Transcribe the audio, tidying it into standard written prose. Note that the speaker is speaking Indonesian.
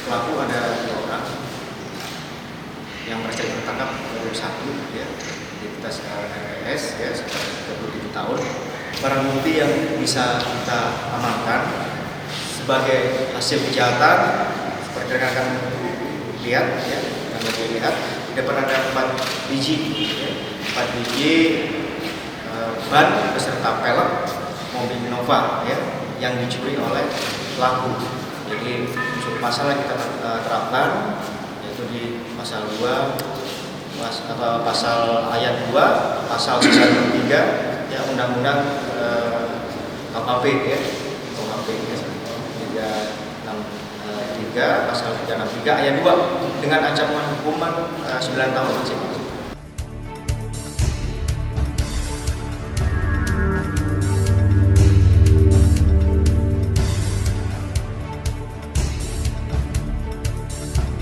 pelaku ada 2 orang yang merasa tertangkap baru 1 ya, identitas RS ya, sekitar 37 tahun. Barang bukti yang bisa kita amankan sebagai hasil kejahatan seperti rekan-rekan lihat ya, yang lihat di depan ada 4 biji ya, 4 biji ban beserta pelek mobil Innova ya, yang dicuri oleh pelaku. Jadi unsur pasal yang kita terapkan yaitu di pasal 2, pasal ayat 2, pasal 3 ya, undang-undang KUHP ya, KUHP ya, 363 pasal 363 ayat 2 dengan ancaman hukuman 9 tahun.